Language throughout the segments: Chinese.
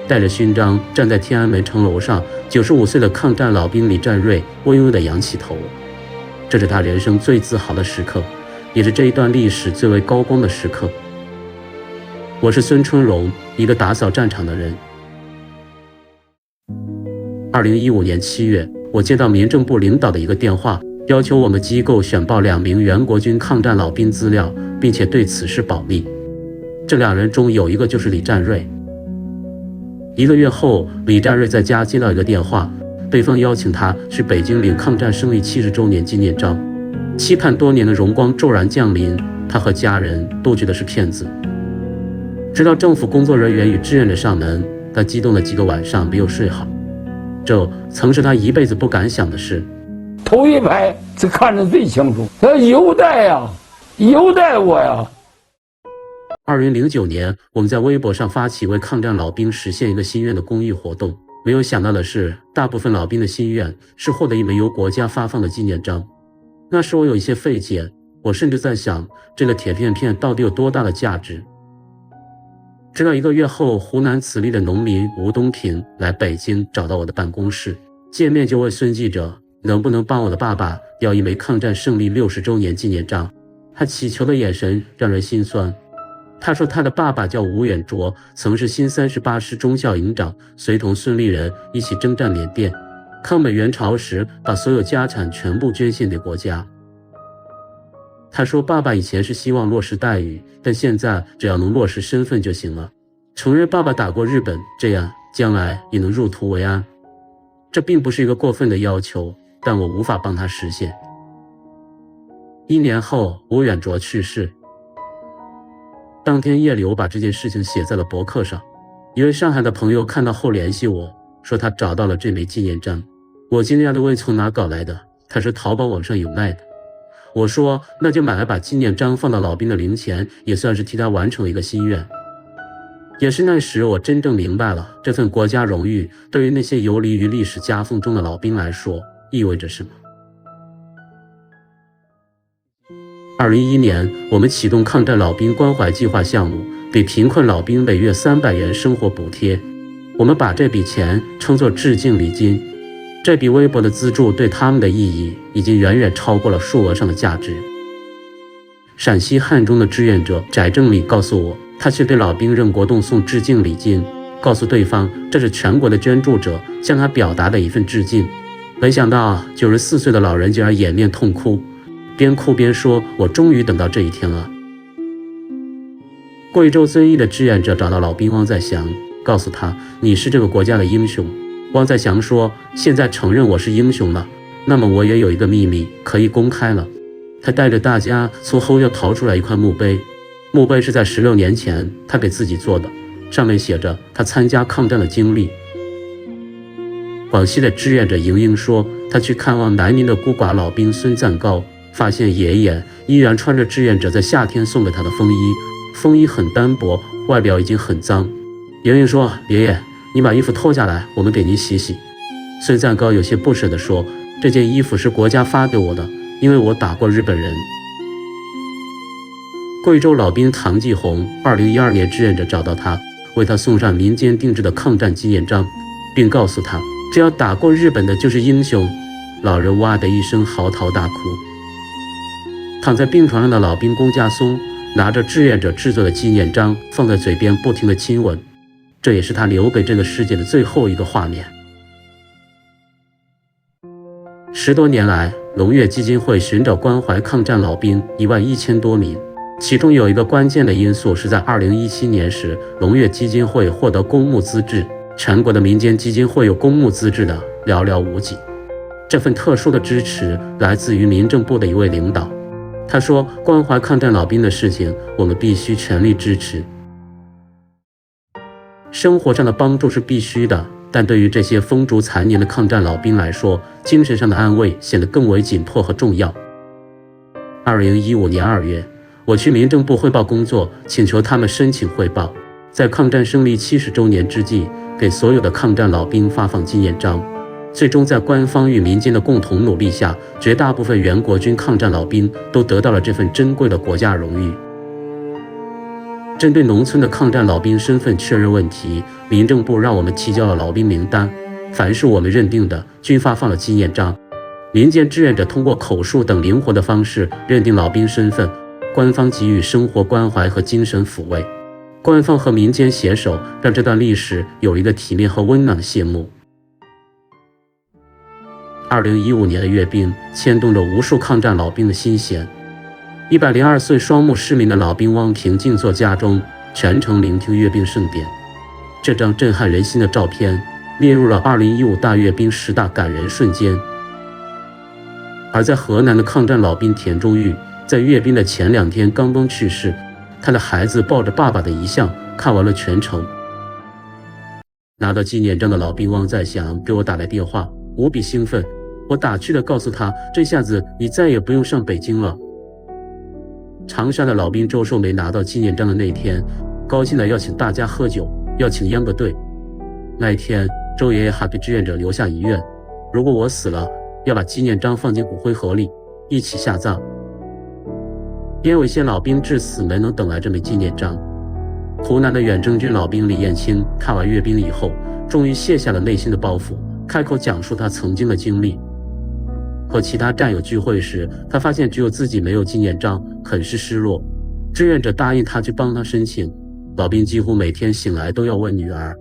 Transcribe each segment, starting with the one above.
帶着勳章站在天安門城樓上，95歲的抗戰老兵李占瑞微微地仰起頭。這是他人生最自豪的時刻，也是這一段歷史最為高光的時刻。我是孫春榮，一個打掃戰場的人。2015年7月，我接到民政部領導的一個電話，要求我們機構選報2名原國軍抗戰老兵資料，並且對此事保密。這2人中有一個就是李占瑞。1個月後，李占瑞在家接到一個電話，對方邀請他去北京領抗戰勝利70周年紀念章，期盼多年的榮光驟然降臨，他和家人都覺得是騙子。直到政府工作人員與志願者上門，他激動了幾個晚上沒有睡好。這曾是他一輩子不敢想的事。頭一排是看得最清楚，他優待呀，優待我呀。2009年，我們在微博上發起為抗戰老兵實現一個心願的公益活動。沒有想到的是，大部分老兵的心願是獲得一枚由國家發放的紀念章。那時我有一些費解，我甚至在想，這個鐵片片到底有多大的價值。直到1個月後，湖南淄澧的農民吳東平來北京找到我的辦公室，見面就問孫記者能不能幫我的爸爸要一枚抗戰勝利60周年紀念章。他祈求的眼神讓人心酸。他說他的爸爸叫吳遠卓，曾是新38師中校營長，隨同孫立人一起征戰緬甸，抗美援朝時把所有家產全部捐獻給國家。他說爸爸以前是希望落實待遇，但現在只要能落實身份就行了，承認爸爸打過日本，這樣將來也能入土為安。這並不是一個過分的要求，但我無法幫他實現。1年後，吳遠卓去世。當天夜裡，我把這件事情寫在了博客上。一位上海的朋友看到後聯繫我，說他找到了這枚紀念章。我驚訝地問從哪搞來的，他說淘寶網上有賣的。我說那就買來把紀念章放到老兵的靈前，也算是替他完成了一個心願。也是那時我真正明白了，這份國家榮譽對於那些游離於歷史夾縫中的老兵來說意味着什麼。2011年，我們啟動抗戰老兵關懷計劃項目，給貧困老兵每月300元生活補貼。我們把這筆錢稱作致敬禮金。這筆微薄的資助對他們的意義已經遠遠超過了數額上的價值。陝西漢中的志願者翟正禮告訴我，他去給老兵任國棟送致敬禮金，告訴對方這是全國的捐助者向他表達的一份致敬。沒想到94歲的老人竟然掩面痛哭，邊哭邊說：“我終於等到這一天了。”貴州遵義的志願者找到老兵汪在祥，告訴他：“你是這個國家的英雄。”汪在祥說：“現在承認我是英雄了，那麼我也有一個秘密可以公開了。”他帶着大家從後院掏出來一塊墓碑，墓碑是在16年前他給自己做的，上面寫着他參加抗戰的經歷。廣西的志願者瑩瑩說，他去看望南寧的孤寡老兵孫贊高，發現爺爺依然穿着志願者在夏天送給他的風衣，風衣很單薄，外表已經很髒。瑩瑩說：“爺爺，你把衣服脫下來，我們給您洗洗。”孫贊高有些不捨地說：“這件衣服是國家發給我的，因為我打過日本人。”貴州老兵唐繼紅2012年志願者找到他，為他送上民間定制的抗戰紀念章，並告訴他，只要打過日本的就是英雄。老人哇的一聲嚎啕大哭。躺在病床上的老兵龚家松拿着志願者制作的紀念章放在嘴邊不停地親吻，這也是他留給这個世界的最後一個畫面。10多年來，龍悅基金會尋找關懷抗戰老兵11000多名，其中有一個關鍵的因素是在2017年時，龍悅基金會獲得公募資質，全國的民間基金會有公募資質的寥寥無幾。這份特殊的支持來自於民政部的一位領導，他說：“關懷抗戰老兵的事情，我們必須全力支持。生活上的幫助是必須的，但對於這些風燭殘年的抗戰老兵來說，精神上的安慰顯得更為緊迫和重要。”2015年2月，我去民政部匯報工作，請求他們申請匯報，在抗戰勝利70周年之際，給所有的抗戰老兵發放紀念章。最終在官方與民間的共同努力下，絕大部分原國軍抗戰老兵都得到了這份珍貴的國家榮譽。針對農村的抗戰老兵身份確認問題，民政部讓我們提交了老兵名單，凡是我們認定的，均發放了紀念章。民間志願者通過口述等靈活的方式認定老兵身份，官方給予生活關懷和精神撫慰。官方和民間攜手，讓這段歷史有一個體面和溫暖的謝幕。2015年的閱兵牽動着無數抗戰老兵的心弦。102歲双木市民的老兵汪平靜坐家中，全程聆聽閱兵盛典。這張震撼人心的照片列入了2015大閱兵10大感人瞬間。而在河南的抗戰老兵田中玉，在閱兵的前2天剛刚去世，他的孩子抱着爸爸的遗像看完了全程。拿到紀念章的老兵汪在祥給我打來電話，無比興奮。我打趣地告訴他，這下子你再也不用上北京了。長沙的老兵周寿梅拿到紀念章的那天，高興地要請大家喝酒，要請秧歌队。那一天，周爺爺還給志願者留下遗願，如果我死了，要把紀念章放进骨灰盒裡，一起下葬。边尾县老兵至死没能等来这枚纪念章。湖南的遠征軍老兵李艷清看完閱兵以後，終於卸下了內心的包袱，開口講述他曾經的經歷。和其他戰友聚會時，他發現只有自己沒有紀念章，很是失落。志願者答應他去幫他申請，老兵幾乎每天醒來都要問女兒。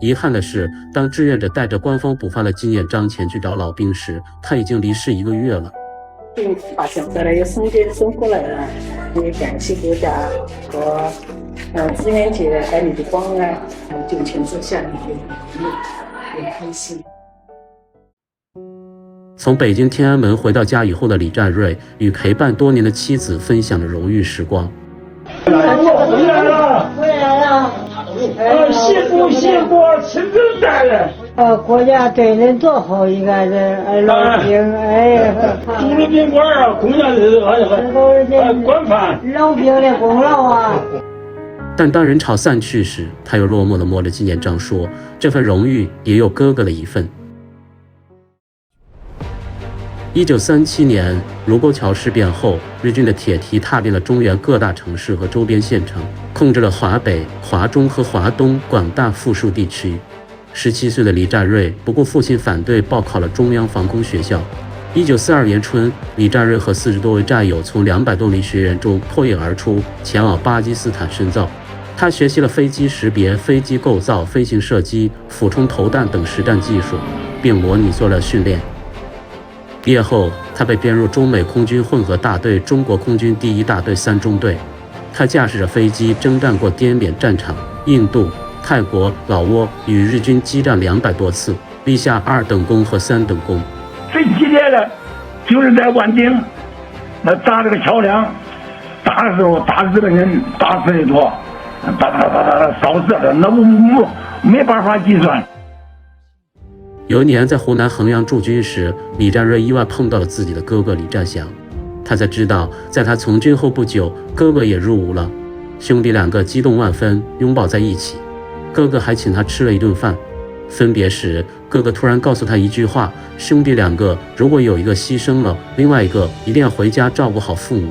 遺憾的是，當志願者帶着官方補發的紀念章前去找老兵時，他已經離世1個月了。發現在那個省間生活來了，也感謝國家和志願者對你的關愛，就全是向你的鼓勵，很開心。從北京天安門回到家以後的李占瑞，與陪伴多年的妻子分享了榮譽時光。回來了，幸福成功帶來。國家對人多好，應該是老兵，住了賓館啊，公家是官飯，老兵的功勞啊。但當人潮散去時，他又落寞地摸着紀念章說：“這份榮譽也有哥哥的一份。” 1937年盧溝橋事變後，日軍的鐵蹄踏遍了中原各大城市和周邊縣城，控制了華北、華中和華東廣大富庶地區。17歲的李占瑞不顧父親反對，報考了中央防空學校。1942年春，李占瑞和40多位戰友從200多名學員中脫穎而出，前往巴基斯坦深造。他學習了飛機識別、飛機構造、飛行射擊、俯衝投彈等實戰技術，並模擬作戰訓練。畢業後，他被編入中美空軍混合大隊中國空軍第1大隊3中隊。他駕駛着飛機征戰過滇緬戰場、印度、泰國、老撾，與日軍激戰200多次，立下2等功和3等功。最激烈的就是在萬定，那打這個橋梁，打的時候打日本人打死的多，燒死了，那沒辦法計算。有一年在湖南衡陽駐軍時，李占瑞意外碰到了自己的哥哥李占祥，他才知道在他從軍後不久，哥哥也入伍了。兄弟2個激動萬分，擁抱在一起。哥哥還請他吃了一頓飯。分別時，哥哥突然告訴他一句話：兄弟2個如果有一個犧牲了，另外一個一定要回家照顧好父母。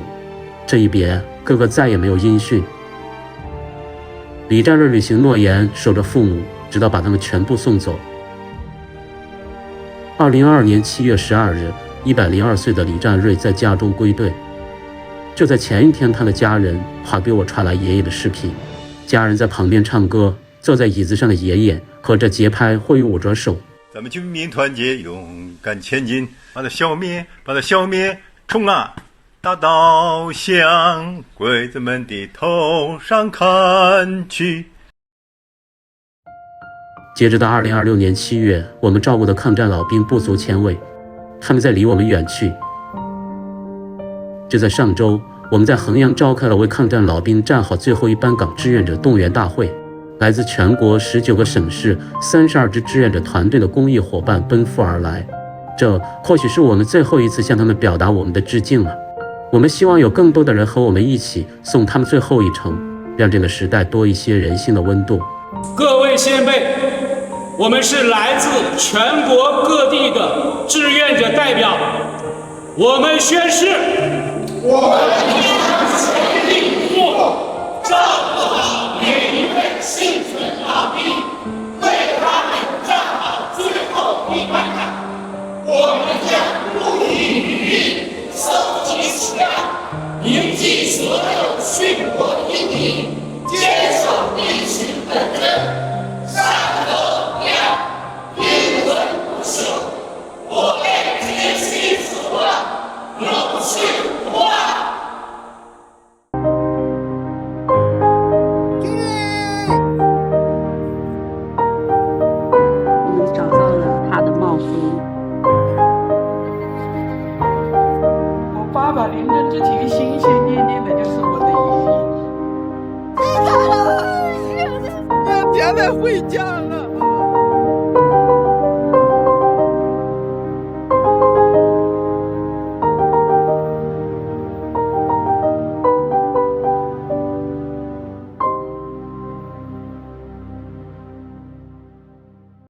這一別，哥哥再也沒有音訊。李占瑞履行諾言，守着父母，直到把他們全部送走。2022年7月12日，102歲的李占瑞在家中歸隊。就在前一天，他的家人還給我傳來爺爺的視頻，家人在旁邊唱歌，坐在椅子上的爺爺和着節拍揮舞着手。咱們軍民團結，勇敢前進，把它消滅，衝啊！大刀向鬼子們的頭上砍去。截止到2026年7月，我們照顧的抗戰老兵不足1000位，他們在離我們遠去。就在上周，我們在衡陽召開了為抗戰老兵站好最後一班崗志願者動員大會，來自全國19個省市32支志願者團隊的公益夥伴奔赴而來。這或許是我們最後一次向他們表達我們的致敬了。我們希望有更多的人和我們一起送他們最後一程，讓這個時代多一些人性的溫度。各位先輩，我們是來自全國各地的志願者代表，我們宣誓，我们全力以赴，照顧好每一位幸存老兵，为他們站好最後一班岗。我們將不遺餘力搜集史料，銘記所有殉國英名，堅守歷史本真，山河亮，英魂不朽。我輩竭其所望，永續不忘。我们找到了他的帽徽。我爸爸临终之前心心念念的就是我的遗体。我现在回家了。